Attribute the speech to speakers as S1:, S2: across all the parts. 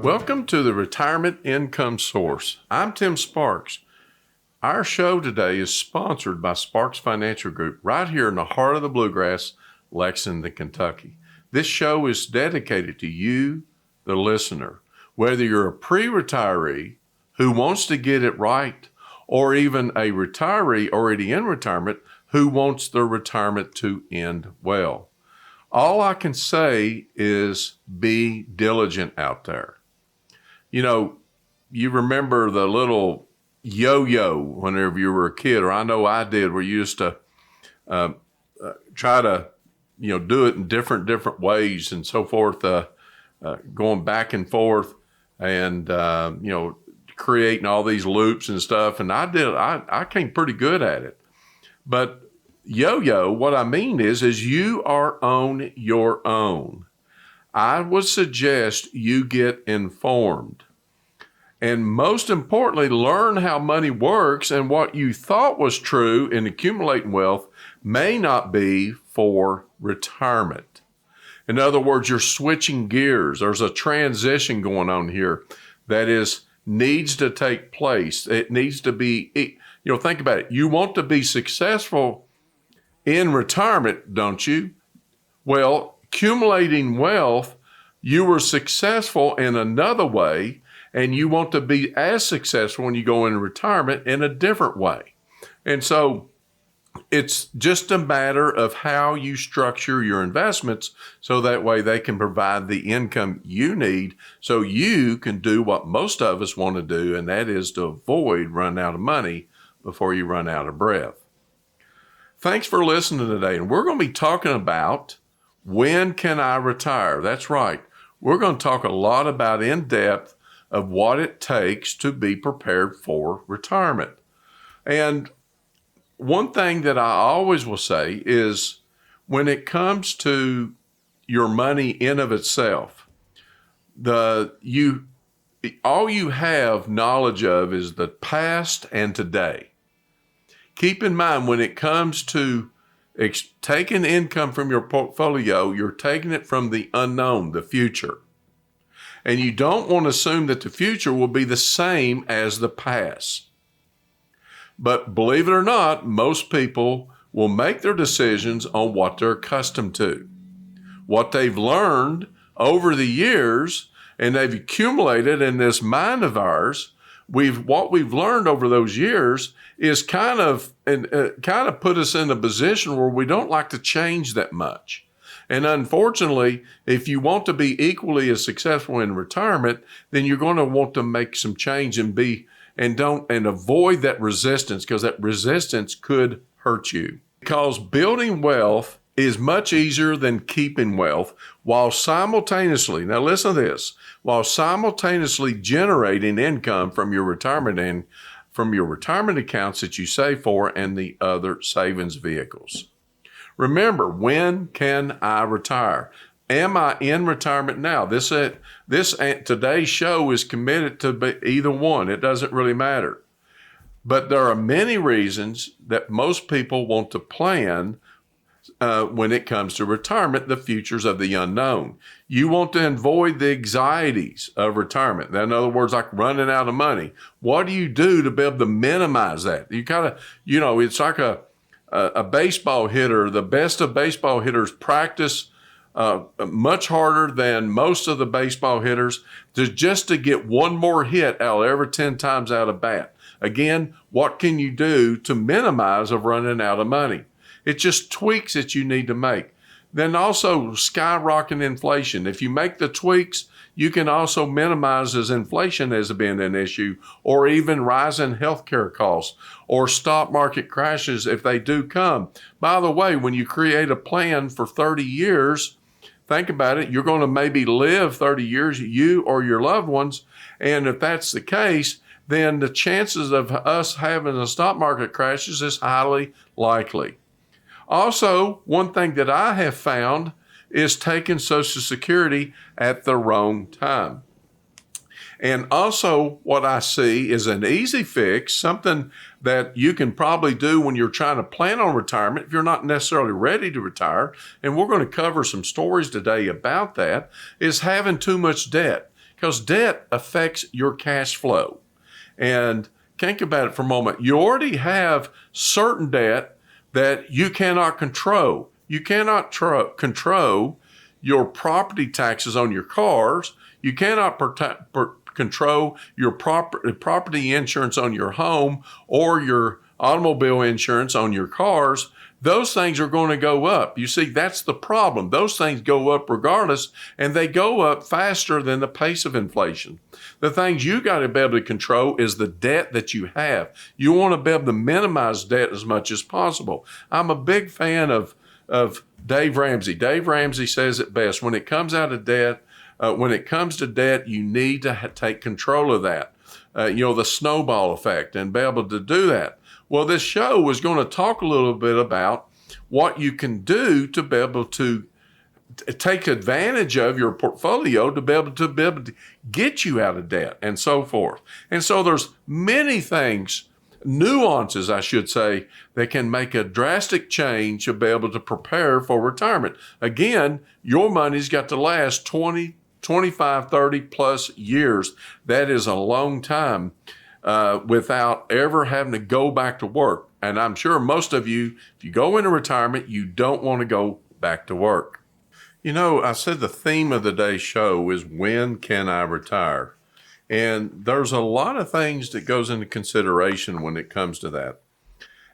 S1: Welcome to the Retirement Income Source. I'm Tim Sparks. Our show today is sponsored by Sparks Financial Group right here in the heart of the Bluegrass, Lexington, Kentucky. This show is dedicated to you, the listener, whether you're a pre-retiree who wants to get it right or even a retiree already in retirement who wants their retirement to end well. All I can say is be diligent out there. You know, you remember the little yo-yo whenever you were a kid, or I know I did, where you used to try to, do it in different ways and so forth, going back and forth and, creating all these loops and stuff. And I came pretty good at it. But yo-yo, what I mean is you are on your own. I would suggest you get informed. And most importantly, learn how money works, and what you thought was true in accumulating wealth may not be for retirement. In other words, you're switching gears. There's a transition going on here that needs to take place. It needs to be, think about it. You want to be successful in retirement, don't you? Well, accumulating wealth, you were successful in another way, and you want to be as successful when you go into retirement in a different way. And so it's just a matter of how you structure your investments so that way they can provide the income you need so you can do what most of us want to do, and that is to avoid running out of money before you run out of breath. Thanks for listening today. And we're going to be talking about when can I retire? That's right. We're going to talk a lot about in depth of what it takes to be prepared for retirement. And one thing that I always will say is when it comes to your money in of itself, all you have knowledge of is the past and today. Keep in mind, when it comes to taking income from your portfolio, you're taking it from the unknown, the future. And you don't want to assume that the future will be the same as the past. But believe it or not, most people will make their decisions on what they're accustomed to, what they've learned over the years, and they've accumulated in this mind of ours. What we've learned over those years is kind of put us in a position where we don't like to change that much. And unfortunately, if you want to be equally as successful in retirement, then you're going to want to make some change and avoid that resistance, because that resistance could hurt you. Because building wealth is much easier than keeping wealth while simultaneously generating income from your retirement accounts that you save for and the other savings vehicles. Remember, when can I retire? Am I in retirement now? Today's show is committed to be either one. It doesn't really matter. But there are many reasons that most people want to plan when it comes to retirement, the futures of the unknown. You want to avoid the anxieties of retirement. In other words, like running out of money. What do you do to be able to minimize that? You it's like a baseball hitter. The best of baseball hitters practice much harder than most of the baseball hitters just to get one more hit out every 10 times out of bat. Again, what can you do to minimize of running out of money? It's just tweaks that you need to make. Then also skyrocketing inflation. If you make the tweaks, you can also minimize as inflation as being an issue, or even rising healthcare costs or stock market crashes if they do come. By the way, when you create a plan for 30 years, think about it, you're going to maybe live 30 years, you or your loved ones. And if that's the case, then the chances of us having a stock market crashes is highly likely. Also, one thing that I have found is taking Social Security at the wrong time. And also what I see is an easy fix, something that you can probably do when you're trying to plan on retirement if you're not necessarily ready to retire. And we're going to cover some stories today about that, is having too much debt. because debt affects your cash flow. And think about it for a moment. You already have certain debt that you cannot control. You cannot control your property taxes on your cars. You cannot control your property insurance on your home or your automobile insurance on your cars. Those things are going to go up. You see, that's the problem. Those things go up regardless, and they go up faster than the pace of inflation. The things you got to be able to control is the debt that you have. You want to be able to minimize debt as much as possible. I'm a big fan of Dave Ramsey. Dave Ramsey says it best. When it comes out of debt, when it comes to debt, you need to take control of that. The snowball effect, and be able to do that. Well, this show is going to talk a little bit about what you can do to be able to take advantage of your portfolio to be able to get you out of debt and so forth. And so there's many things, nuances, I should say, that can make a drastic change to be able to prepare for retirement. Again, your money's got to last 20, 25, 30 plus years. That is a long time. Without ever having to go back to work. And I'm sure most of you, if you go into retirement, you don't want to go back to work. I said the theme of the day's show is when can I retire? And there's a lot of things that goes into consideration when it comes to that.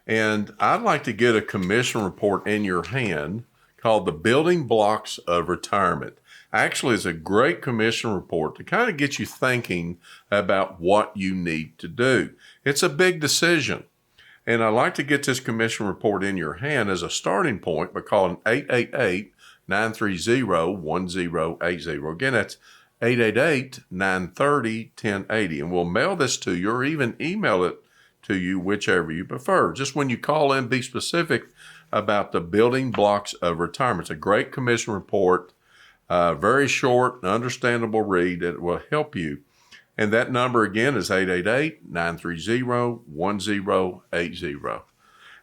S1: And I'd like to get a commission report in your hand called The Building Blocks of Retirement. Actually, it's a great commission report to kind of get you thinking about what you need to do. It's a big decision. And I'd like to get this commission report in your hand as a starting point by calling 888-930-1080. Again, that's 888-930-1080. And we'll mail this to you or even email it to you, whichever you prefer. Just when you call in, be specific about the building blocks of retirement. It's a great commission report. Very short and understandable read. It will help you. And that number again is 888-930-1080.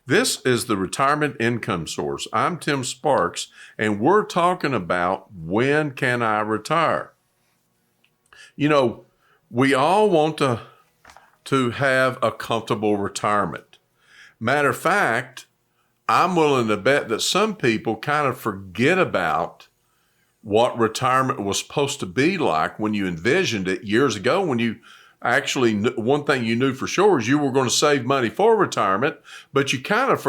S1: This is the Retirement Income Source. I'm Tim Sparks, and we're talking about when can I retire? We all want to have a comfortable retirement. Matter of fact, I'm willing to bet that some people kind of forget about what retirement was supposed to be like when you envisioned it years ago, when you actually, one thing you knew for sure is you were going to save money for retirement, but you kind of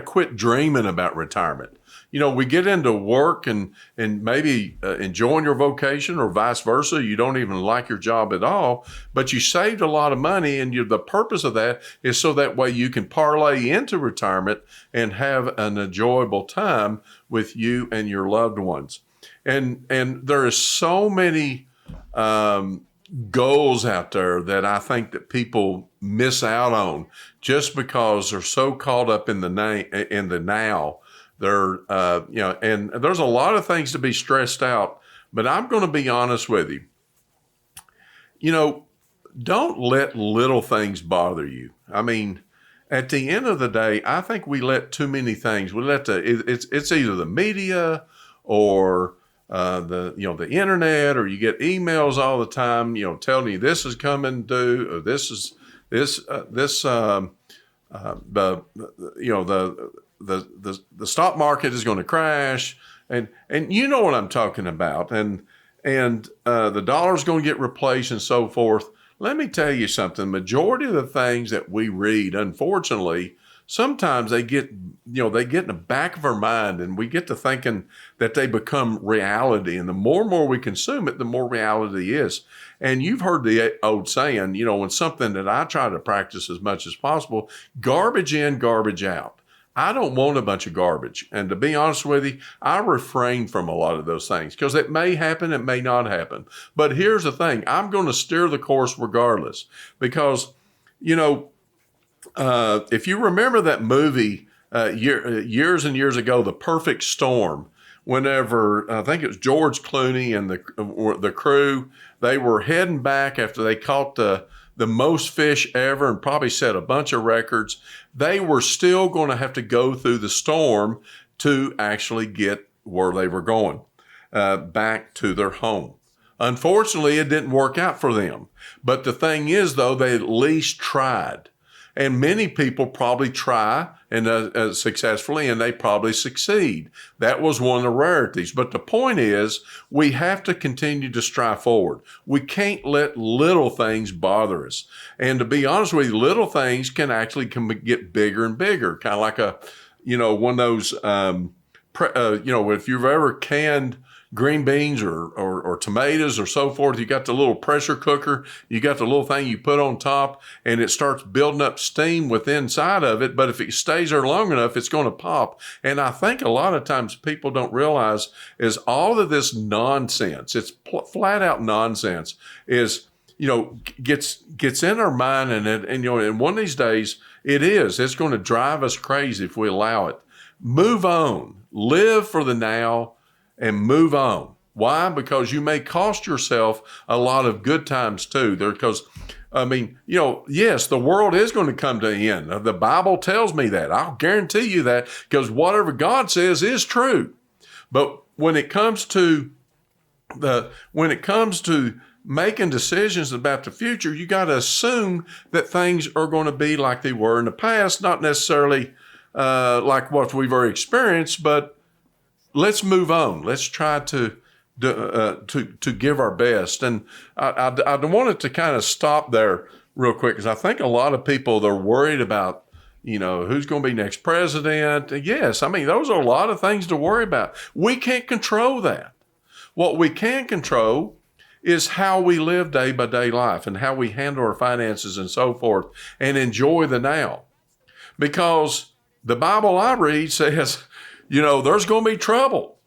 S1: quit dreaming about retirement. We get into work and maybe enjoying your vocation or vice versa. You don't even like your job at all, but you saved a lot of money, and the purpose of that is so that way you can parlay into retirement and have an enjoyable time with you and your loved ones. And there is so many goals out there that I think that people miss out on just because they're so caught up in the now. They're, and there's a lot of things to be stressed out, but I'm going to be honest with you. Don't let little things bother you. I mean, at the end of the day, I think we let too many things. It's either the media or the internet, or you get emails all the time, telling you this is coming due, or the stock market is going to crash, and you know what I'm talking about, and the dollar's going to get replaced and so forth. Let me tell you something. Majority of the things that we read, unfortunately, sometimes they get in the back of our mind, and we get to thinking that they become reality. And the more and more we consume it, the more reality is. And you've heard the old saying, when something that I try to practice as much as possible, garbage in, garbage out. I don't want a bunch of garbage. And to be honest with you, I refrain from a lot of those things because it may happen, it may not happen. But here's the thing. I'm going to steer the course regardless because, if you remember that movie years and years ago, The Perfect Storm, whenever I think it was George Clooney and the crew, they were heading back after they caught the most fish ever and probably set a bunch of records. They were still going to have to go through the storm to actually get where they were going, back to their home. Unfortunately, it didn't work out for them. But the thing is, though, they at least tried. And many people probably try and successfully, and they probably succeed. That was one of the rarities. But the point is, we have to continue to strive forward. We can't let little things bother us. And to be honest with you, little things can get bigger and bigger. Kind of like one of those, if you've ever canned green beans or tomatoes or so forth, you got the little pressure cooker, you got the little thing you put on top, and it starts building up steam within inside of it. But if it stays there long enough, it's going to pop. And I think a lot of times people don't realize is all of this nonsense, it's flat out nonsense, is, gets in our mind, and one of these days it's going to drive us crazy if we allow it. Move on, live for the now, and move on. Why? Because you may cost yourself a lot of good times too. Yes, the world is going to come to an end. The Bible tells me that. I'll guarantee you that, because whatever God says is true. But when it comes to making decisions about the future, you got to assume that things are going to be like they were in the past, not necessarily like what we've already experienced, but let's move on. Let's try to give our best. And I wanted to kind of stop there real quick, because I think a lot of people, they're worried about, who's going to be next president. Yes, those are a lot of things to worry about. We can't control that. What we can control is how we live day by day life and how we handle our finances and so forth, and enjoy the now. Because the Bible I read says, there's going to be trouble.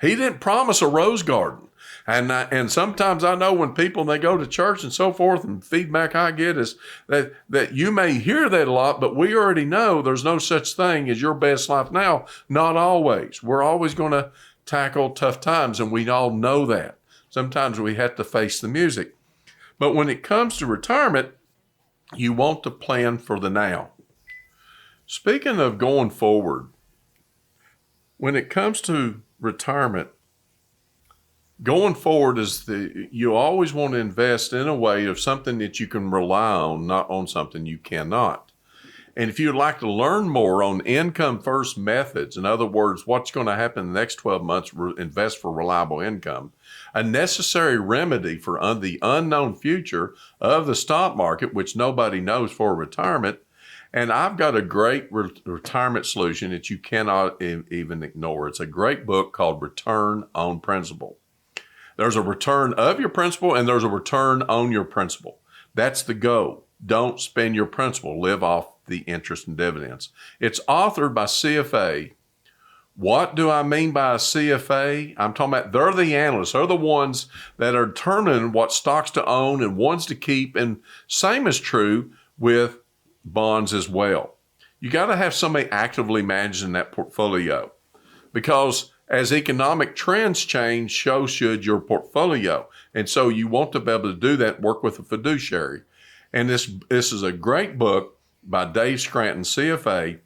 S1: He didn't promise a rose garden. And sometimes I know when people, they go to church and so forth, and feedback I get is that you may hear that a lot, but we already know there's no such thing as your best life now. Not always. We're always going to tackle tough times, and we all know that. Sometimes we have to face the music. But when it comes to retirement, you want to plan for the now. Speaking of going forward, when it comes to retirement, going forward you always want to invest in a way of something that you can rely on, not on something you cannot. And if you'd like to learn more on income first methods, in other words, what's going to happen in the next 12 months, invest for reliable income, a necessary remedy for the unknown future of the stock market, which nobody knows for retirement. And I've got a great retirement solution that you cannot even ignore. It's a great book called Return on Principal. There's a return of your principal, and there's a return on your principal. That's the goal. Don't spend your principal. Live off the interest and dividends. It's authored by CFA. What do I mean by a CFA? I'm talking about they're the analysts. They're the ones that are determining what stocks to own and ones to keep. And same is true with bonds as well. You got to have somebody actively managing that portfolio, because as economic trends change, so should your portfolio. And so you want to be able to do that, work with a fiduciary. And this is a great book by Dave Scranton, CFA.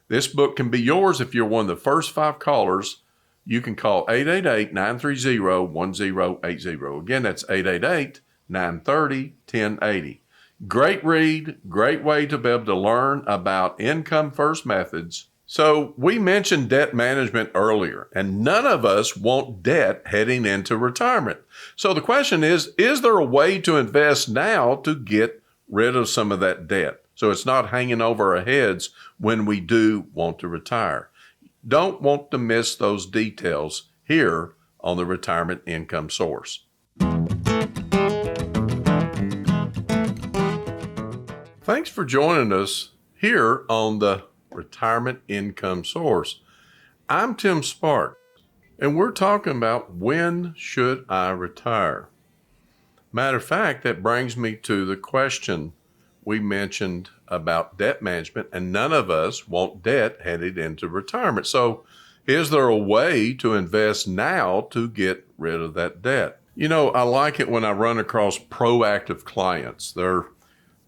S1: This book can be yours if you're one of the first 5 callers. You can call 888-930-1080. Again, that's 888-930-1080. Great read, great way to be able to learn about income first methods. So we mentioned debt management earlier, and none of us want debt heading into retirement. So the question is there a way to invest now to get rid of some of that debt, so it's not hanging over our heads when we do want to retire? Don't want to miss those details here on the Retirement Income Source. Thanks for joining us here on the Retirement Income Source. I'm Tim Sparks, and we're talking about when should I retire? Matter of fact, that brings me to the question we mentioned about debt management, and none of us want debt headed into retirement. So is there a way to invest now to get rid of that debt? I like it when I run across proactive clients.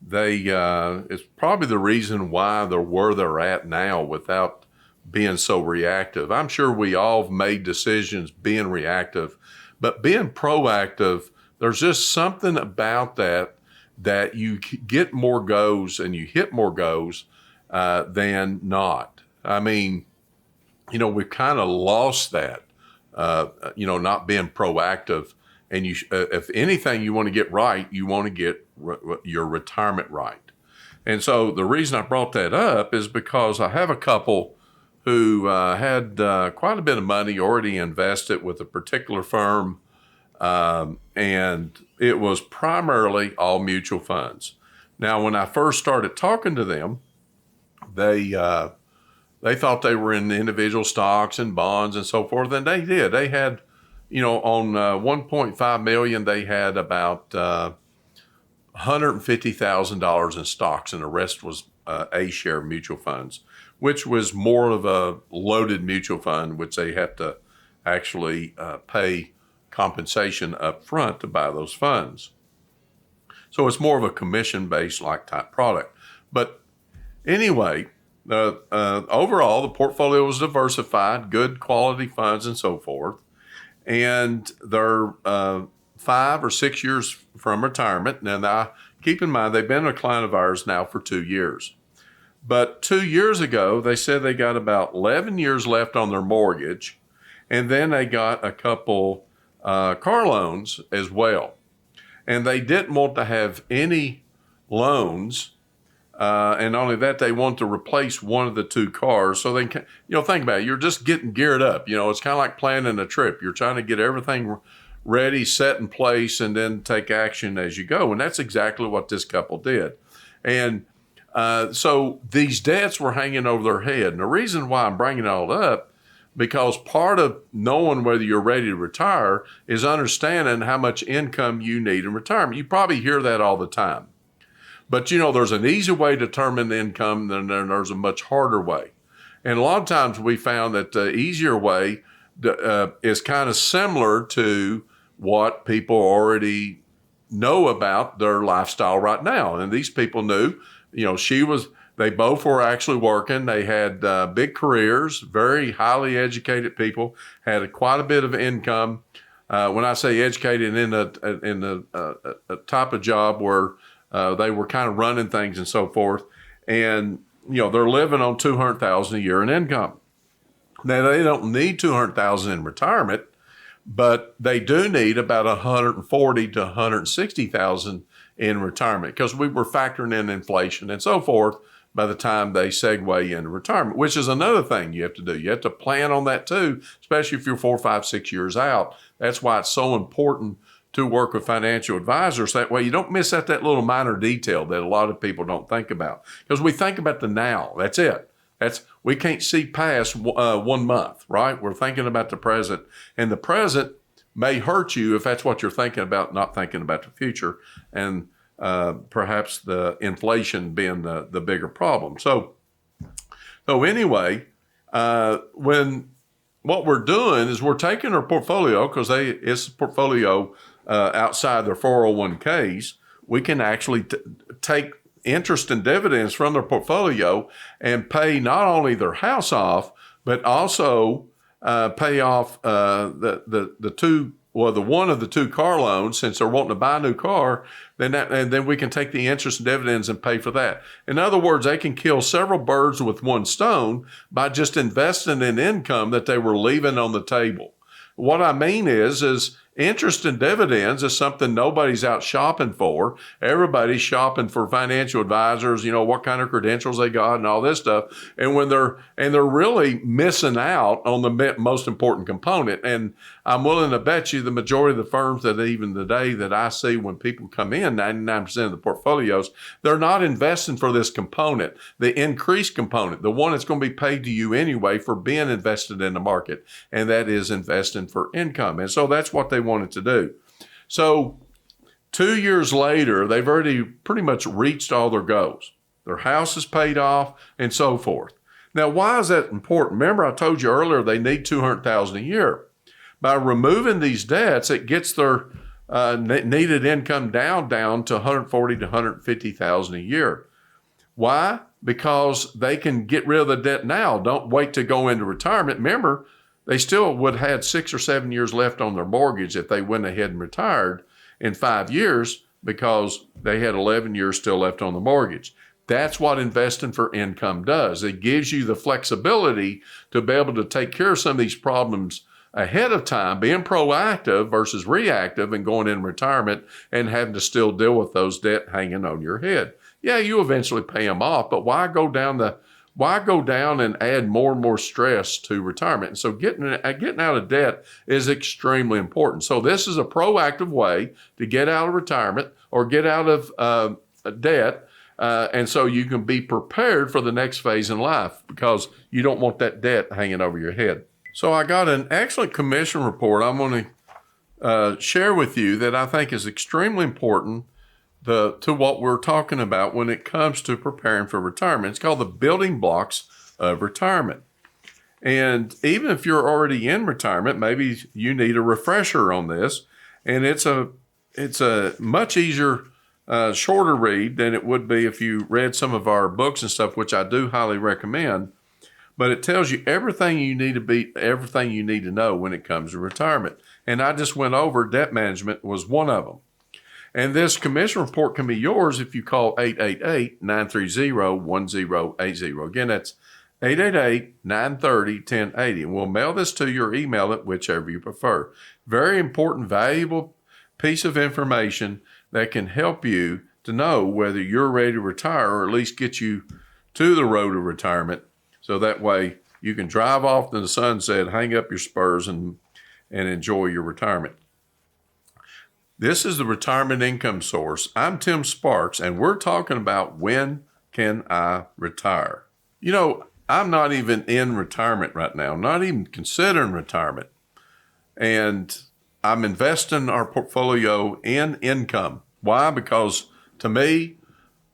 S1: It's probably the reason why they're where they're at now without being so reactive. I'm sure we all have made decisions being reactive, But being proactive, there's just something about that you get more goes and you hit more goes than not. I mean, we've kind of lost that, not being proactive. And if anything you want to get right, you want to get your retirement right. And so the reason I brought that up is because I have a couple who had quite a bit of money already invested with a particular firm, and it was primarily all mutual funds. Now, when I first started talking to them, they thought they were in individual stocks and bonds and so forth, and they did. They had, on 1.5 million, they had about $150,000 in stocks, and the rest was A-share mutual funds, which was more of a loaded mutual fund, which they have to actually pay compensation up front to buy those funds. So it's more of a commission-based type product. But anyway, overall, the portfolio was diversified, good quality funds and so forth. And they're 5 or 6 years from retirement. Now, keep in mind, they've been a client of ours now for 2 years. But 2 years ago, they said they got about 11 years left on their mortgage, and then they got a couple car loans as well. And they didn't want to have any loans, and not only that, they want to replace one of the 2 cars. So they can, think about it. You're just getting geared up. It's kind of like planning a trip. You're trying to get everything ready, set in place, and then take action as you go. And that's exactly what this couple did. And so these debts were hanging over their head. And the reason why I'm bringing it all up, because part of knowing whether you're ready to retire is understanding how much income you need in retirement. You probably hear that all the time. But, there's an easy way to determine the income, and then there's a much harder way. And a lot of times we found that the easier way is kind of similar to what people already know about their lifestyle right now. And these people knew, they both were actually working. They had big careers, very highly educated people, had quite a bit of income. When I say educated, in a type of job where they were kind of running things and so forth. And, they're living on $200,000 a year in income. Now, they don't need $200,000 in retirement, but they do need about $140,000 to $160,000 in retirement, because we were factoring in inflation and so forth by the time they segue into retirement, which is another thing you have to do. You have to plan on that too, especially if you're 4, 5, 6 years out. That's why it's so important to work with financial advisors. That way you don't miss out that little minor detail that a lot of people don't think about, because we think about the now. That's it. We can't see past 1 month, right? We're thinking about the present, and the present may hurt you if that's what you're thinking about, not thinking about the future, and perhaps the inflation being the bigger problem. So anyway, what we're doing is we're taking our portfolio, because it's a portfolio outside their 401ks. We can actually take interest and dividends from their portfolio and pay not only their house off, but also pay off the one of the 2 car loans, since they're wanting to buy a new car. And then we can take the interest and dividends and pay for that. In other words, they can kill several birds with one stone by just investing in income that they were leaving on the table. What I mean is interest and dividends is something nobody's out shopping for. Everybody's shopping for financial advisors, what kind of credentials they got and all this stuff. And they're really missing out on the most important component. And I'm willing to bet you the majority of the firms that even today that I see when people come in, 99% of the portfolios, they're not investing for this component, the increased component, the one that's going to be paid to you anyway for being invested in the market. And that is investing for income. And so that's what they wanted to do. So 2 years later, they've already pretty much reached all their goals. Their house is paid off and so forth. Now, why is that important? Remember, I told you earlier they need $200,000 a year. By removing these debts, it gets their needed income down to $140,000 to $150,000 a year. Why? Because they can get rid of the debt now. Don't wait to go into retirement. Remember, they still would have had 6 or 7 years left on their mortgage if they went ahead and retired in 5 years, because they had 11 years still left on the mortgage. That's what investing for income does. It gives you the flexibility to be able to take care of some of these problems ahead of time, being proactive versus reactive and going in retirement and having to still deal with those debt hanging on your head. Yeah, you eventually pay them off, but why go down and add more and more stress to retirement? And so getting out of debt is extremely important. So this is a proactive way to get out of retirement or get out of debt. And so you can be prepared for the next phase in life, because you don't want that debt hanging over your head. So I got an excellent commission report I'm going to share with you that I think is extremely important to what we're talking about when it comes to preparing for retirement. It's called the building blocks of retirement. And even if you're already in retirement, maybe you need a refresher on this. And it's a much easier, shorter read than it would be if you read some of our books and stuff, which I do highly recommend. But it tells you everything you need to know when it comes to retirement. And I just went over debt management was one of them. And this commission report can be yours if you call 888-930-1080. Again, that's 888-930-1080. And we'll mail this to your email at whichever you prefer. Very important, valuable piece of information that can help you to know whether you're ready to retire, or at least get you to the road of retirement. So that way you can drive off to the sunset, hang up your spurs, and enjoy your retirement. This is the Retirement Income Source. I'm Tim Sparks, and we're talking about when can I retire? You know, I'm not even in retirement right now, not even considering retirement. And I'm investing our portfolio in income. Why? Because to me,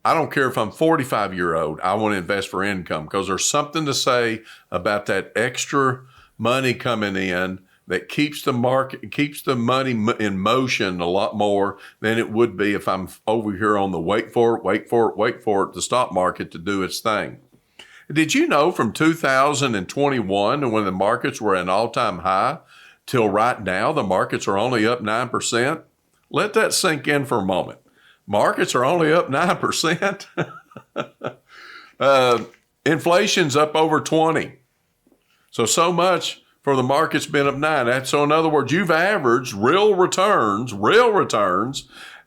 S1: I don't care if I'm 45-year-old, I want to invest for income, because there's something to say about that extra money coming in that keeps the money in motion a lot more than it would be if I'm over here on the wait for it, the stock market to do its thing. Did you know from 2021, when the markets were at an all-time high, till right now, the markets are only up 9%? Let that sink in for a moment. Markets are only up 9%. Inflation's up over 20. So much for the market's been up 9. So in other words, you've averaged real returns,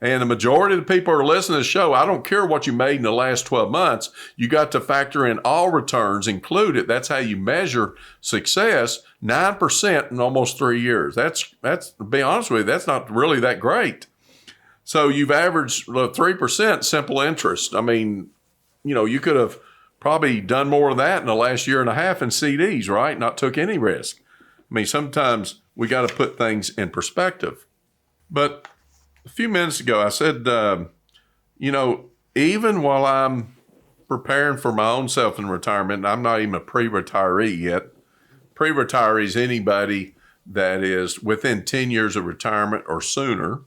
S1: and the majority of the people who are listening to the show, I don't care what you made in the last 12 months, you got to factor in all returns included. That's how you measure success, 9% in almost 3 years. That's to be honest with you, that's not really that great. So you've averaged 3% simple interest. I mean, you could have probably done more of that in the last year and a half in CDs, right? Not took any risk. I mean, sometimes we got to put things in perspective. But a few minutes ago, I said, even while I'm preparing for my own self in retirement, I'm not even a pre-retiree yet. Pre-retiree is anybody that is within 10 years of retirement or sooner.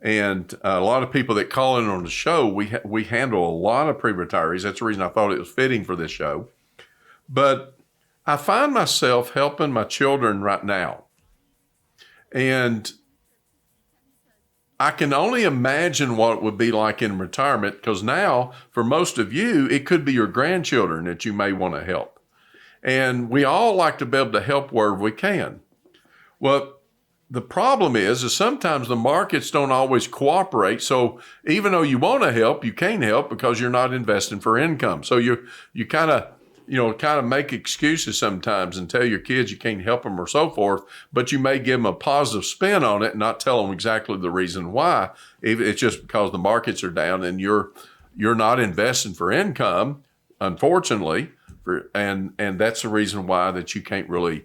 S1: And a lot of people that call in on the show, we handle a lot of pre-retirees. That's the reason I thought it was fitting for this show. But I find myself helping my children right now. And I can only imagine what it would be like in retirement, because now, for most of you, it could be your grandchildren that you may want to help. And we all like to be able to help wherever we can. Well, the problem is sometimes the markets don't always cooperate. So even though you want to help, you can't help because you're not investing for income. So you kind of make excuses sometimes and tell your kids you can't help them or so forth, but you may give them a positive spin on it and not tell them exactly the reason why. It's just because the markets are down and you're not investing for income, unfortunately, and that's the reason why that you can't really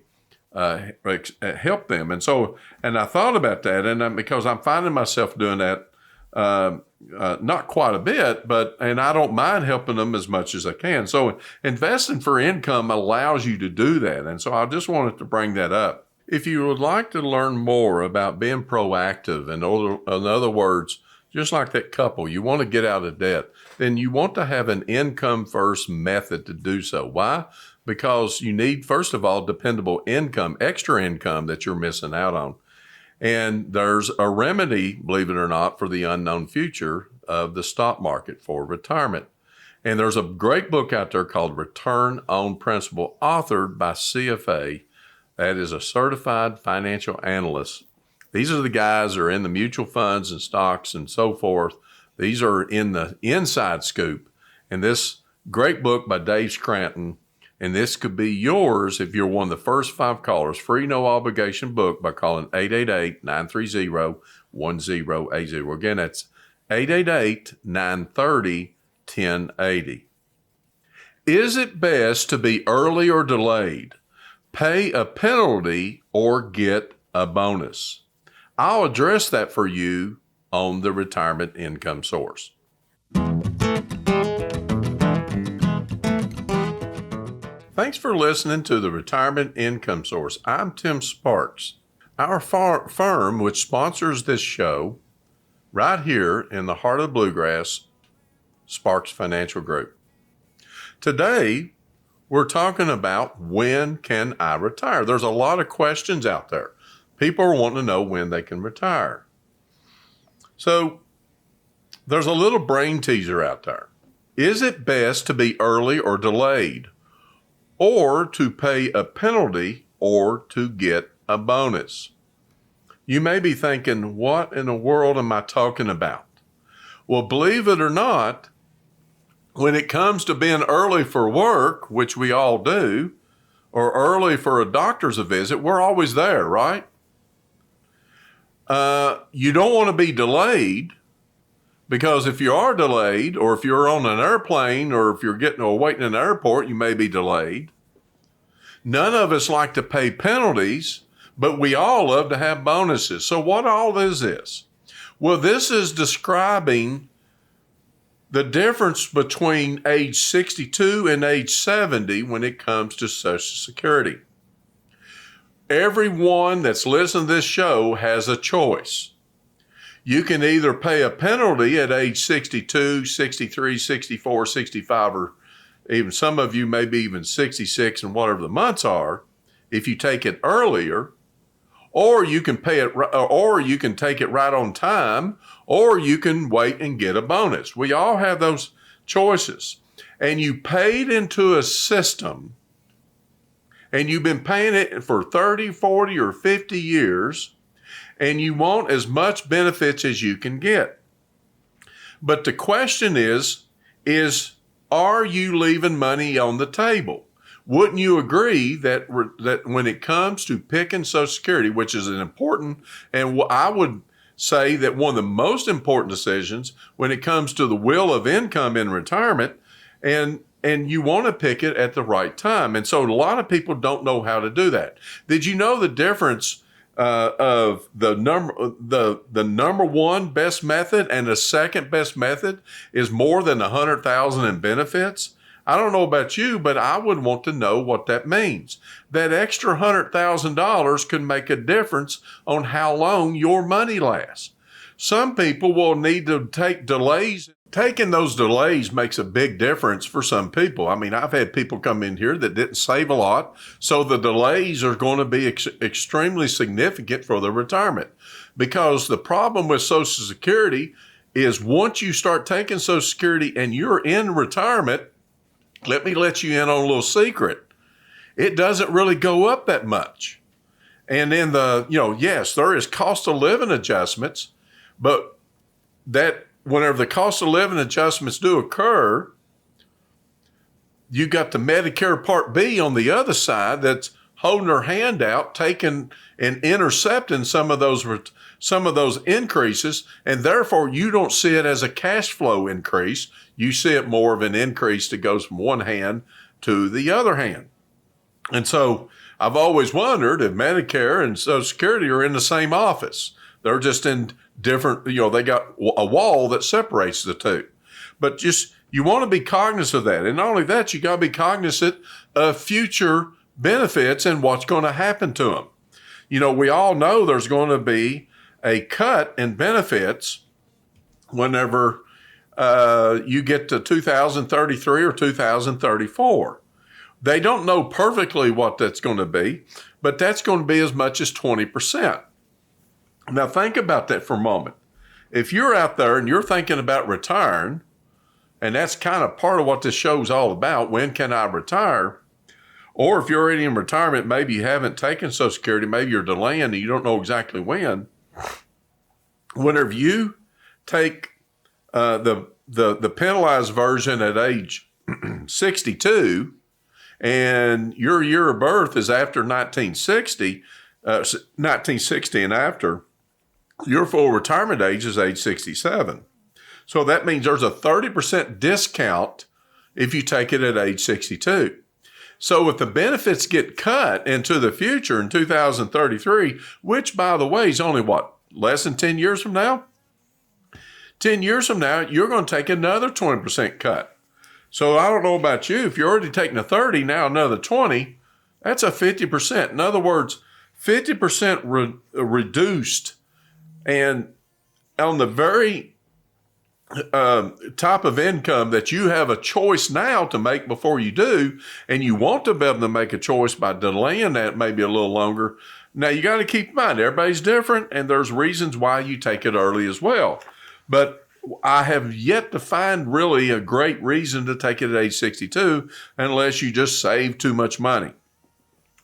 S1: help them. And I thought about that, and because I'm finding myself doing that, not quite a bit, and I don't mind helping them as much as I can. So investing for income allows you to do that. And so I just wanted to bring that up. If you would like to learn more about being proactive, and in other words, just like that couple, you want to get out of debt, then you want to have an income first method to do so. Why? Because you need, first of all, dependable income, extra income that you're missing out on. And there's a remedy, believe it or not, for the unknown future of the stock market for retirement. And there's a great book out there called Return on Principle, authored by CFA. That is a certified financial analyst. These are the guys that are in the mutual funds and stocks and so forth. These are in the inside scoop. And this great book by Dave Scranton, and this could be yours if you're one of the first 5 callers. Free, no obligation book by calling 888-930-1080. Again, that's 888-930-1080. Is it best to be early or delayed? Pay a penalty or get a bonus? I'll address that for you on the Retirement Income Source. Thanks for listening to the Retirement Income Source. I'm Tim Sparks. Our firm, which sponsors this show, right here in the heart of the Bluegrass, Sparks Financial Group. Today, we're talking about when can I retire? There's a lot of questions out there. People are wanting to know when they can retire. So there's a little brain teaser out there. Is it best to be early or delayed, or to pay a penalty or to get a bonus? You may be thinking, what in the world am I talking about? Well, believe it or not, when it comes to being early for work, which we all do, or early for a doctor's visit, we're always there, right? You don't want to be delayed, because if you are delayed, or if you're on an airplane, or if you're waiting in an airport, you may be delayed. None of us like to pay penalties, but we all love to have bonuses. So what all is this? Well, this is describing the difference between age 62 and age 70 when it comes to Social Security. Everyone that's listening to this show has a choice. You can either pay a penalty at age 62, 63, 64, 65, or even some of you maybe even 66 and whatever the months are, if you take it earlier, or you can pay it, or you can take it right on time, or you can wait and get a bonus. We all have those choices. And you paid into a system, and you've been paying it for 30, 40, or 50 years, and you want as much benefits as you can get. But the question is are you leaving money on the table? Wouldn't you agree that when it comes to picking Social Security, which is an important, and I would say that one of the most important decisions when it comes to the will of income in retirement, and you want to pick it at the right time. And so a lot of people don't know how to do that. Did you know the difference of the number one best method and the second best method is more than $100,000 in benefits? I don't know about you, but I would want to know what that means. That extra $100,000 can make a difference on how long your money lasts. Some people will need to take delays. Taking those delays makes a big difference for some people. I mean, I've had people come in here that didn't save a lot, so the delays are going to be extremely significant for their retirement. Because the problem with Social Security is once you start taking Social Security and you're in retirement, let me let you in on a little secret. It doesn't really go up that much. And then yes, there is cost of living adjustments, but that whenever the cost of living adjustments do occur, you got the Medicare Part B on the other side that's holding their hand out, taking and intercepting some of those increases, and therefore you don't see it as a cash flow increase. You see it more of an increase that goes from one hand to the other hand. And so I've always wondered if Medicare and Social Security are in the same office. They're just in different, they got a wall that separates the two. But just, you want to be cognizant of that. And not only that, you got to be cognizant of future benefits and what's going to happen to them. We all know there's going to be a cut in benefits whenever you get to 2033 or 2034. They don't know perfectly what that's going to be, but that's going to be as much as 20%. Now think about that for a moment. If you're out there and you're thinking about retiring, and that's kind of part of what this show's all about, when can I retire? Or if you're already in retirement, maybe you haven't taken Social Security, maybe you're delaying and you don't know exactly when. Whenever you take the penalized version at age 62, and your year of birth is after 1960 and after, your full retirement age is age 67. So that means there's a 30% discount if you take it at age 62. So if the benefits get cut into the future in 2033, which by the way is only less than 10 years from now? 10 years from now, you're going to take another 20% cut. So I don't know about you, if you're already taking a 30, now another 20, that's a 50%. In other words, 50% reduced. And on the very type of income that you have a choice now to make before you do, and you want to be able to make a choice by delaying that maybe a little longer. Now you got to keep in mind, everybody's different, and there's reasons why you take it early as well. But I have yet to find really a great reason to take it at age 62 unless you just save too much money.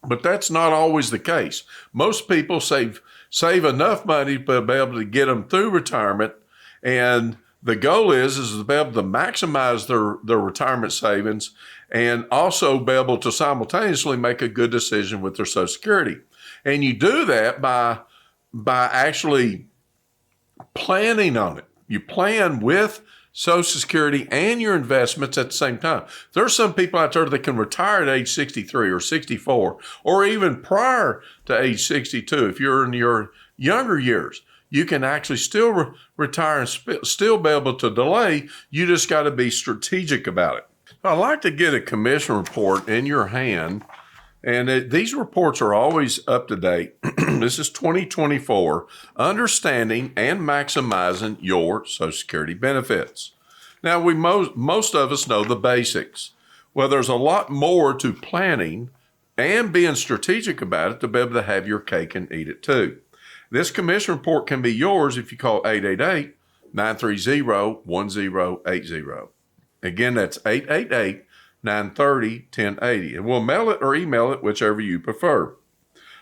S1: But that's not always the case. Most people save enough money to be able to get them through retirement, and the goal is to be able to maximize their retirement savings and also be able to simultaneously make a good decision with their Social Security. And you do that by actually planning on it. You plan with Social Security and your investments at the same time. There's some people out there that can retire at age 63 or 64 or even prior to age 62. If you're in your younger years, you can actually still retire and still be able to delay. You just got to be strategic about it. I'd like to get a commission report in your hand, and these reports are always up to date. This is 2024, Understanding and Maximizing Your Social Security Benefits. Now, most of us know the basics. Well, there's a lot more to planning and being strategic about it to be able to have your cake and eat it too. This commission report can be yours if you call 888-930-1080. Again, that's 888-930-1080. And we'll mail it or email it, whichever you prefer.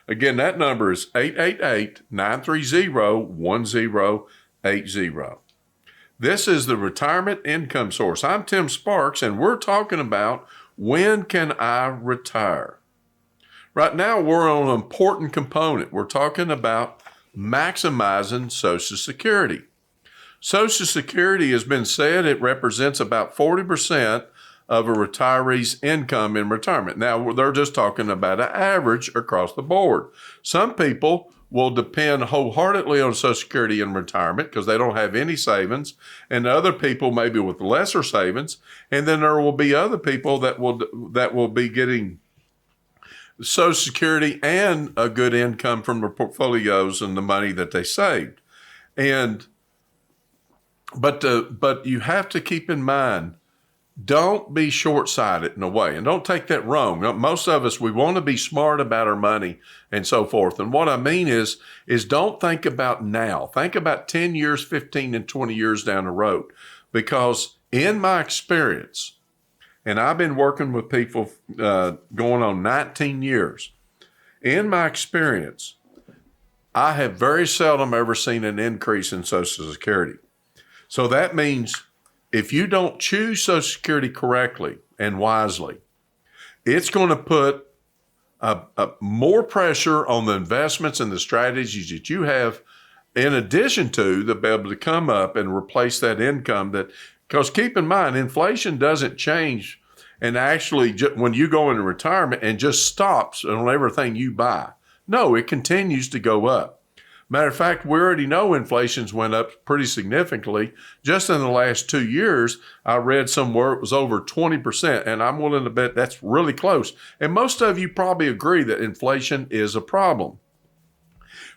S1: Again, that number is 888-930-1080. This is the Retirement Income Source. I'm Tim Sparks, and we're talking about when can I retire? Right now, we're on an important component. We're talking about maximizing Social Security. Social Security has been said it represents about 40% of a retiree's income in retirement. Now, they're just talking about an average across the board. Some people will depend wholeheartedly on Social Security in retirement because they don't have any savings, and other people maybe with lesser savings, and then there will be other people that will be getting Social Security and a good income from their portfolios and the money that they saved. But you have to keep in mind, don't be short-sighted in a way, and don't take that wrong. Most of us, we want to be smart about our money and so forth. And what I mean is don't think about now. Think about 10 years, 15 and 20 years down the road. Because in my experience, and I've been working with people going on 19 years. In my experience, I have very seldom ever seen an increase in Social Security. So that means if you don't choose Social Security correctly and wisely, it's going to put more pressure on the investments and the strategies that you have, in addition to be able to come up and replace that income because keep in mind, inflation doesn't change and actually when you go into retirement and just stops on everything you buy. No, it continues to go up. Matter of fact, we already know inflation's went up pretty significantly. Just in the last 2 years, I read somewhere it was over 20%, and I'm willing to bet that's really close. And most of you probably agree that inflation is a problem.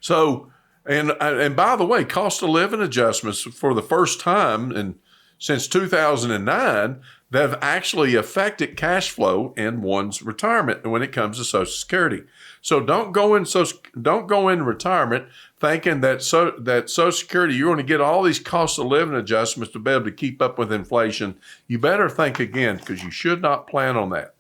S1: So And by the way, cost of living adjustments for the first time since 2009, they've actually affected cash flow in one's retirement when it comes to Social Security. So don't go in retirement thinking that Social Security, you're going to get all these cost of living adjustments to be able to keep up with inflation. You better think again, because you should not plan on that.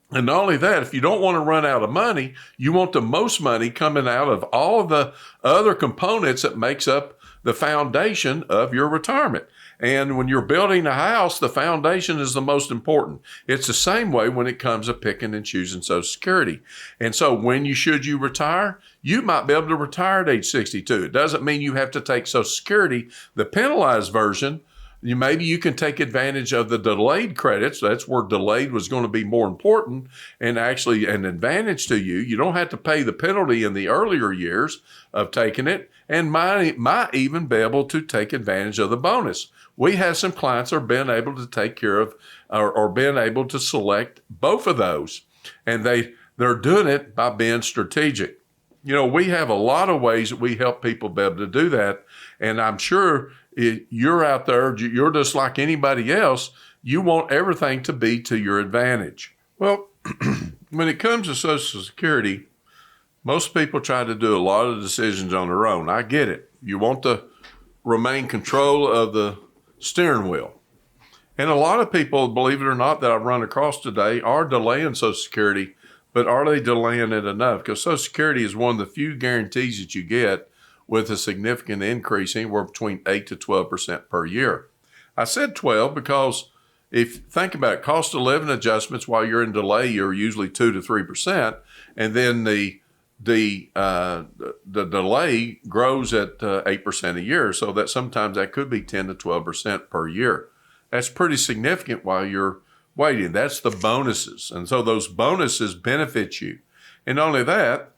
S1: And not only that, if you don't want to run out of money, you want the most money coming out of all of the other components that makes up the foundation of your retirement. And when you're building a house, the foundation is the most important. It's the same way when it comes to picking and choosing Social Security. And so when you retire, you might be able to retire at age 62. It doesn't mean you have to take Social Security, the penalized version. Maybe you can take advantage of the delayed credits. That's where delayed was going to be more important and actually an advantage to you. You don't have to pay the penalty in the earlier years of taking it, and might even be able to take advantage of the bonus. We have some clients that are being able to take care of or being able to select both of those, and they're doing it by being strategic. We have a lot of ways that we help people be able to do that, and I'm sure you're out there, you're just like anybody else. You want everything to be to your advantage. Well, when it comes to Social Security, most people try to do a lot of decisions on their own. I get it. You want to remain control of the steering wheel. And a lot of people, believe it or not, that I've run across today are delaying Social Security, but are they delaying it enough? Because Social Security is one of the few guarantees that you get with a significant increase, anywhere between 8 to 12% per year. I said 12 because if you think about it, cost of living adjustments while you're in delay, you're usually 2 to 3%, and then the delay grows at 8% a year, so that sometimes that could be 10 to 12% per year. That's pretty significant while you're waiting. That's the bonuses, and so those bonuses benefit you. And not only that,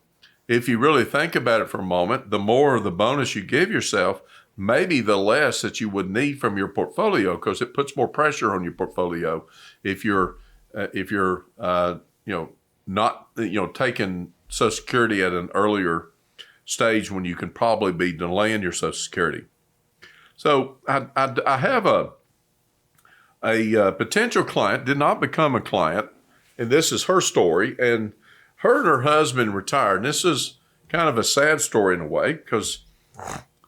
S1: if you really think about it for a moment, the more of the bonus you give yourself, maybe the less that you would need from your portfolio, because it puts more pressure on your portfolio if you're not taking Social Security at an earlier stage when you can probably be delaying your Social Security. So I have a potential client, did not become a client, and this is her story. And her husband retired. And this is kind of a sad story in a way, because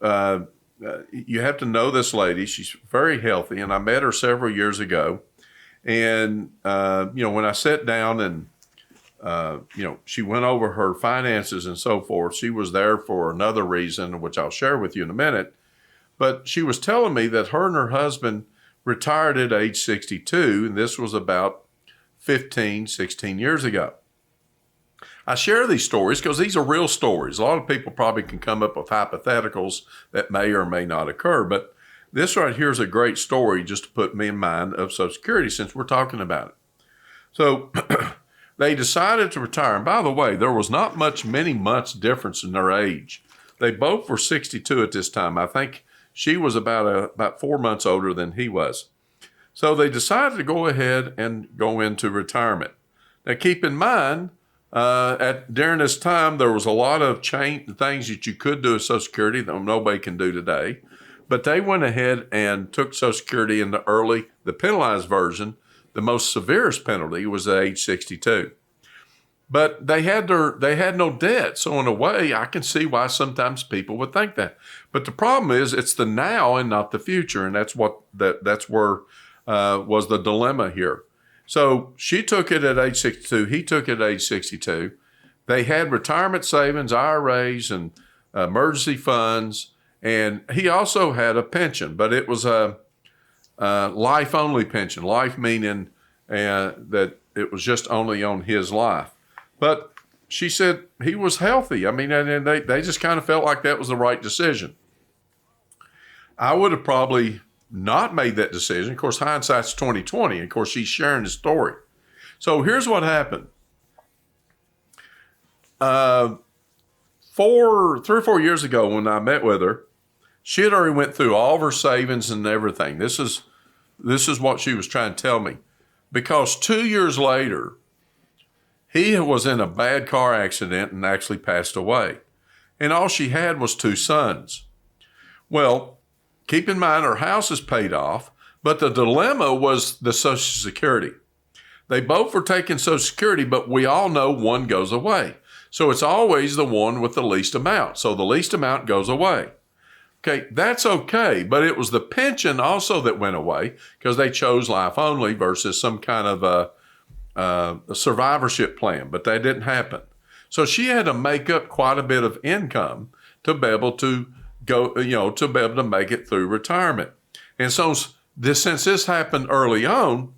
S1: you have to know this lady. She's very healthy, and I met her several years ago. And when I sat down and she went over her finances and so forth, she was there for another reason, which I'll share with you in a minute. But she was telling me that her and her husband retired at age 62, and this was about 15, 16 years ago. I share these stories because these are real stories. A lot of people probably can come up with hypotheticals that may or may not occur, but this right here is a great story just to put me in mind of Social Security since we're talking about it. So they decided to retire. And by the way, there was not many months difference in their age. They both were 62 at this time. I think she was about 4 months older than he was. So they decided to go ahead and go into retirement. Now keep in mind, during this time, there was a lot of things that you could do with Social Security that nobody can do today. But they went ahead and took Social Security in the penalized version. The most severest penalty was at age 62. But they had no debt. So in a way, I can see why sometimes people would think that. But the problem is it's the now and not the future. And that's where was the dilemma here. So she took it at age 62. He took it at age 62. They had retirement savings, IRAs, and emergency funds. And he also had a pension, but it was a life-only pension. Life meaning that it was just only on his life. But she said he was healthy. I mean, and they just kind of felt like that was the right decision. I would have probably not made that decision. Of course, hindsight's 20/20. Of course, she's sharing the story. So here's what happened. 3 or 4 years ago when I met with her, she had already went through all of her savings and everything. This is what she was trying to tell me. Because 2 years later, he was in a bad car accident and actually passed away. and all she had was 2 sons. Well, keep in mind her house is paid off, but the dilemma was the Social Security. They both were taking Social Security, but we all know one goes away. So it's always the one with the least amount. So the least amount goes away. Okay, that's okay, but it was the pension also that went away because they chose life only versus some kind of a survivorship plan, but that didn't happen. So she had to make up quite a bit of income to be able to go, to be able to make it through retirement. And so since this happened early on,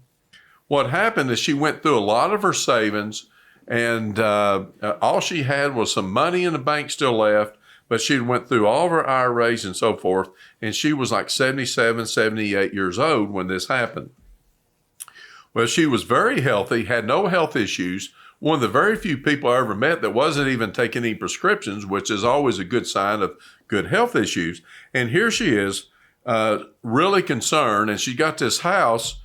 S1: what happened is she went through a lot of her savings, and all she had was some money in the bank still left, but she went through all of her IRAs and so forth, and she was like 77, 78 years old when this happened. Well, she was very healthy, had no health issues, one of the very few people I ever met that wasn't even taking any prescriptions, which is always a good sign of good health issues. And here she is, really concerned, and she got this house.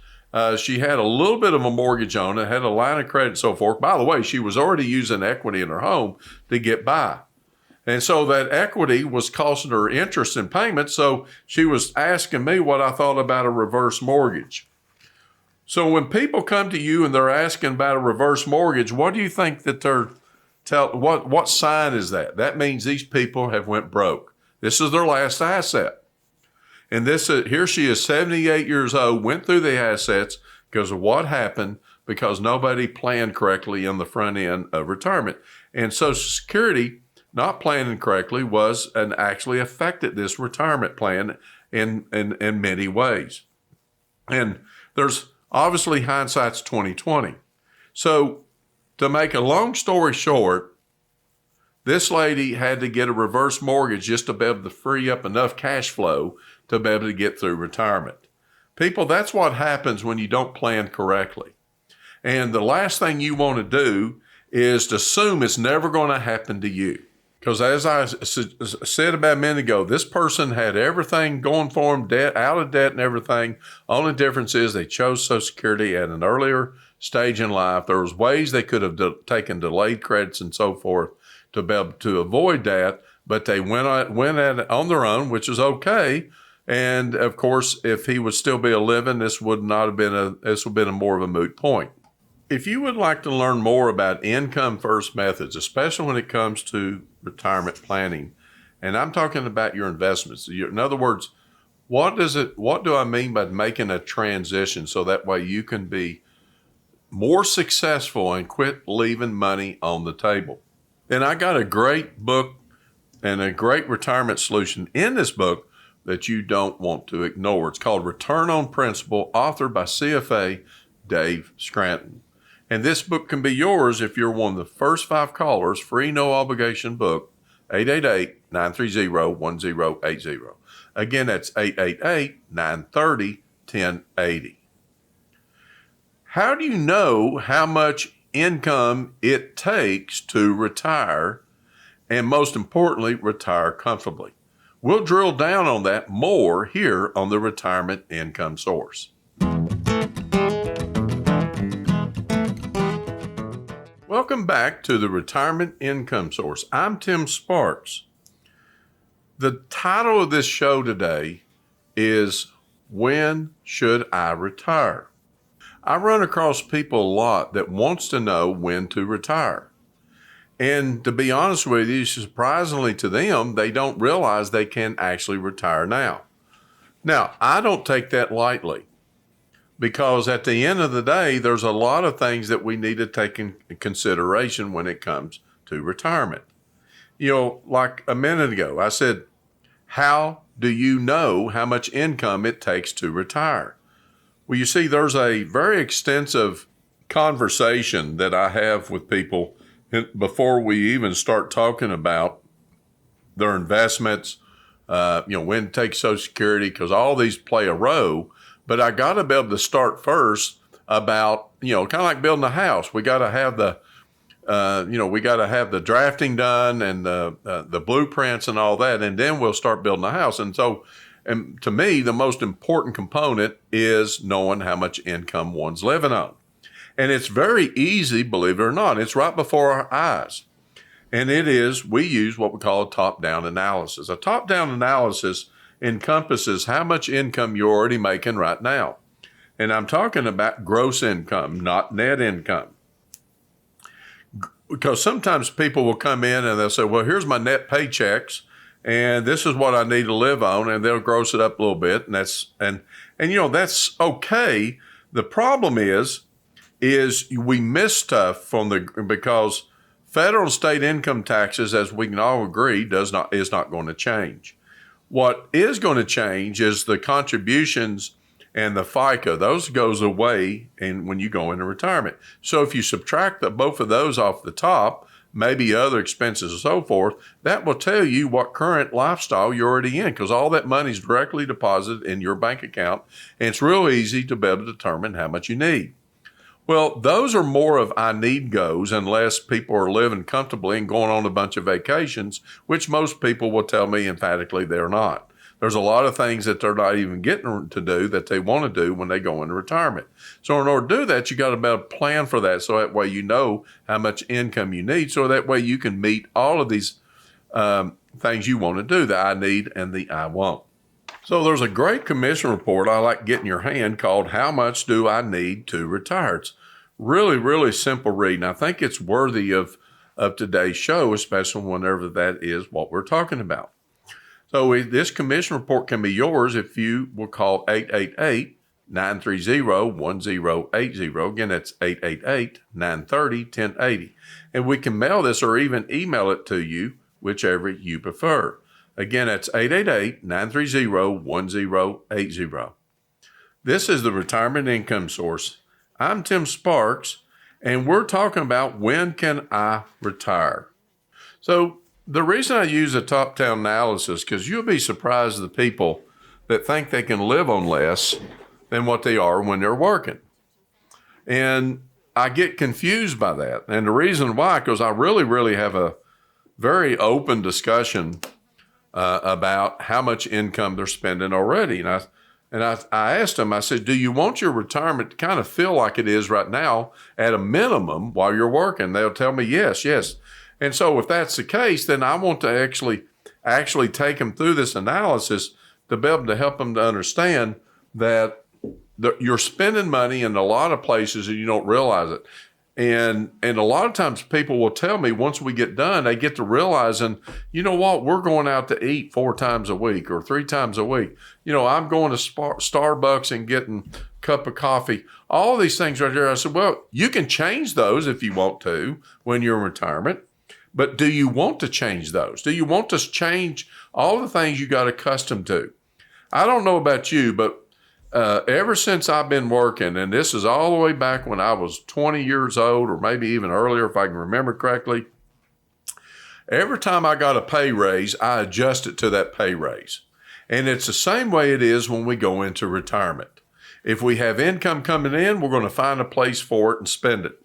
S1: She had a little bit of a mortgage on it, had a line of credit and so forth. By the way, she was already using equity in her home to get by. And so that equity was costing her interest and payments. So she was asking me what I thought about a reverse mortgage. So when people come to you and they're asking about a reverse mortgage, what do you think that what sign is that? That means these people have went broke. This is their last asset. And here she is, 78 years old, went through the assets because of what happened, because nobody planned correctly on the front end of retirement. And Social Security, not planning correctly, was and actually affected this retirement plan in many ways. And there's obviously hindsight's 2020. So to make a long story short, this lady had to get a reverse mortgage just to be able to free up enough cash flow to be able to get through retirement. People, that's what happens when you don't plan correctly. And the last thing you want to do is to assume it's never going to happen to you. Because as I said about a minute ago, this person had everything going for them, out of debt and everything. Only difference is they chose Social Security at an earlier stage in life. There was ways they could have taken delayed credits and so forth to be able to avoid that, but they went at it on their own, which is okay. And of course, if he would still be living, this would have been more of a moot point. If you would like to learn more about income first methods, especially when it comes to retirement planning, and I'm talking about your investments. In other words, what do I mean by making a transition so that way you can be more successful and quit leaving money on the table? And I got a great book and a great retirement solution in this book that you don't want to ignore. It's called Return on Principle, authored by CFA Dave Scranton. And this book can be yours if you're one of the first 5 callers, free, no obligation book, 888-930-1080. Again, that's 888-930-1080. How do you know how much income it takes to retire, and most importantly, retire comfortably? We'll drill down on that more here on the Retirement Income Source. Welcome back to the Retirement Income Source. I'm Tim Sparks. The title of this show today is When Should I Retire? I run across people a lot that wants to know when to retire. And to be honest with you, surprisingly to them, they don't realize they can actually retire now. Now, I don't take that lightly, because at the end of the day, there's a lot of things that we need to take in consideration when it comes to retirement. Like a minute ago, I said, how do you know how much income it takes to retire? Well, you see, there's a very extensive conversation that I have with people before we even start talking about their investments, when to take Social Security, because all these play a role. But I got to be able to start first about, kind of like building a house. We got to have the drafting done and the blueprints and all that, and then we'll start building a house. And so, and to me, the most important component is knowing how much income one's living on. And it's very easy, believe it or not. It's right before our eyes. And we use what we call a top-down analysis. A top-down analysis encompasses how much income you're already making right now. And I'm talking about gross income, not net income. Because sometimes people will come in and they'll say, well, here's my net paychecks, and this is what I need to live on, and they'll gross it up a little bit, and that's okay. The problem is we miss stuff because federal and state income taxes, as we can all agree, is not going to change. What is going to change is the contributions and the FICA. Those goes away when you go into retirement. So if you subtract both of those off the top, maybe other expenses and so forth, that will tell you what current lifestyle you're already in, because all that money is directly deposited in your bank account, and it's real easy to be able to determine how much you need. Well, those are more of I need goes, unless people are living comfortably and going on a bunch of vacations, which most people will tell me emphatically they're not. There's a lot of things that they're not even getting to do that they want to do when they go into retirement. So in order to do that, you got to be able to plan for that, so that way you know how much income you need, so that way you can meet all of these things you want to do, the I need and the I want. So there's a great commission report I like getting your hand called How Much Do I Need to Retire? It's really, really simple reading. I think it's worthy of today's show, especially whenever that is what we're talking about. So this commission report can be yours if you will call 888-930-1080. Again, that's 888-930-1080. And we can mail this or even email it to you, whichever you prefer. Again, that's 888-930-1080. This is the Retirement Income Source. I'm Tim Sparks, and we're talking about when can I retire? So the reason I use a top-down analysis, because you'll be surprised at the people that think they can live on less than what they are when they're working. And I get confused by that. And the reason why, because I really, really have a very open discussion about how much income they're spending already. And I asked them, I said, do you want your retirement to kind of feel like it is right now at a minimum while you're working? They'll tell me yes. And so if that's the case, then I want to actually take them through this analysis to be able to help them to understand that you're spending money in a lot of places and you don't realize it. And a lot of times people will tell me once we get done, they get to realizing, you know what, we're going out to eat 4 times a week or 3 times a week. I'm going to Starbucks and getting a cup of coffee, all these things right there. I said, well, you can change those if you want to when you're in retirement. But do you want to change those? Do you want to change all the things you got accustomed to? I don't know about you, but ever since I've been working, and this is all the way back when I was 20 years old, or maybe even earlier if I can remember correctly, every time I got a pay raise, I adjusted to that pay raise. And it's the same way it is when we go into retirement. If we have income coming in, we're going to find a place for it and spend it.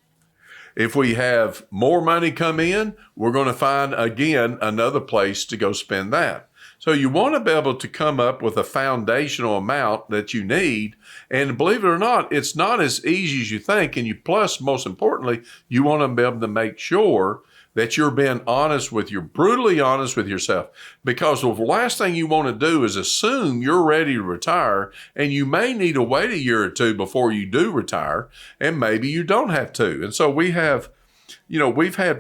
S1: If we have more money come in, we're going to find, again, another place to go spend that. So you want to be able to come up with a foundational amount that you need. And believe it or not, it's not as easy as you think. And plus, most importantly, you want to be able to make sure that you're being brutally honest with yourself. Because the last thing you want to do is assume you're ready to retire, and you may need to wait a year or two before you do retire, and maybe you don't have to. And so we've had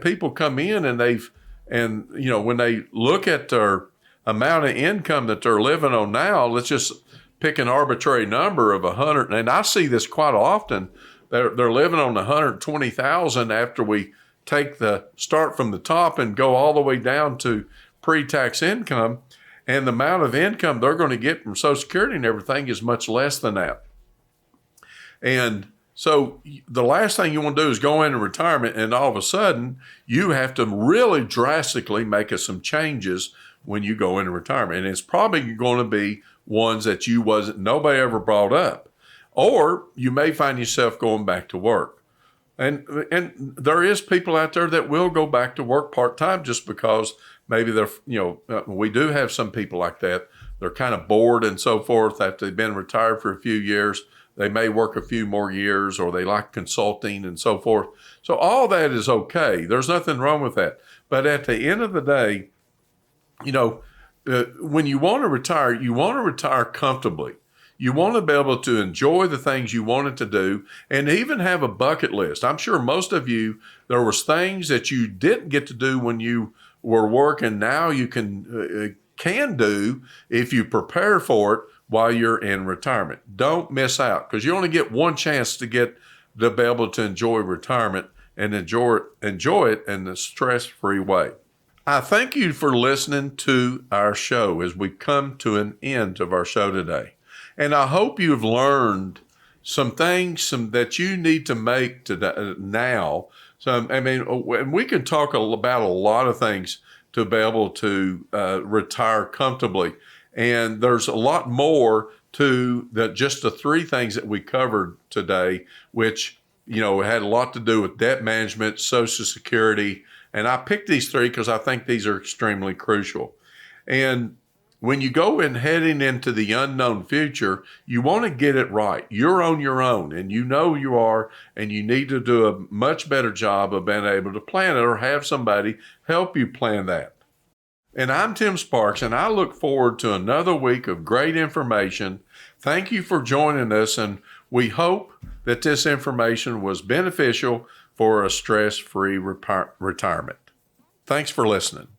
S1: people come in and when they look at their amount of income that they're living on now, let's just pick an arbitrary number of 100, and I see this quite often. They're living on 120,000 after we start from the top and go all the way down to pre-tax income, and the amount of income they're going to get from Social Security and everything is much less than that. And so the last thing you want to do is go into retirement, and all of a sudden you have to really drastically make some changes when you go into retirement. And it's probably going to be ones that nobody ever brought up, or you may find yourself going back to work. And there is people out there that will go back to work part-time just because maybe we do have some people like that. They're kind of bored and so forth after they've been retired for a few years. They may work a few more years, or they like consulting and so forth. So all that is okay. There's nothing wrong with that. But at the end of the day, when you want to retire comfortably. You want to be able to enjoy the things you wanted to do and even have a bucket list. I'm sure most of you, there was things that you didn't get to do when you were working. Now you can do if you prepare for it while you're in retirement. Don't miss out, because you only get one chance to be able to enjoy retirement and enjoy it in a stress-free way. I thank you for listening to our show as we come to an end of our show today. And I hope you've learned some things that you need to make today, now. And we can talk about a lot of things to be able to retire comfortably. And there's a lot more to just the three things that we covered today, which, had a lot to do with debt management, Social Security. And I picked these three because I think these are extremely crucial. And when you go in heading into the unknown future, you want to get it right. You're on your own, and you are, and you need to do a much better job of being able to plan it or have somebody help you plan that. And I'm Tim Sparks, and I look forward to another week of great information. Thank you for joining us, and we hope that this information was beneficial for a stress-free retirement. Thanks for listening.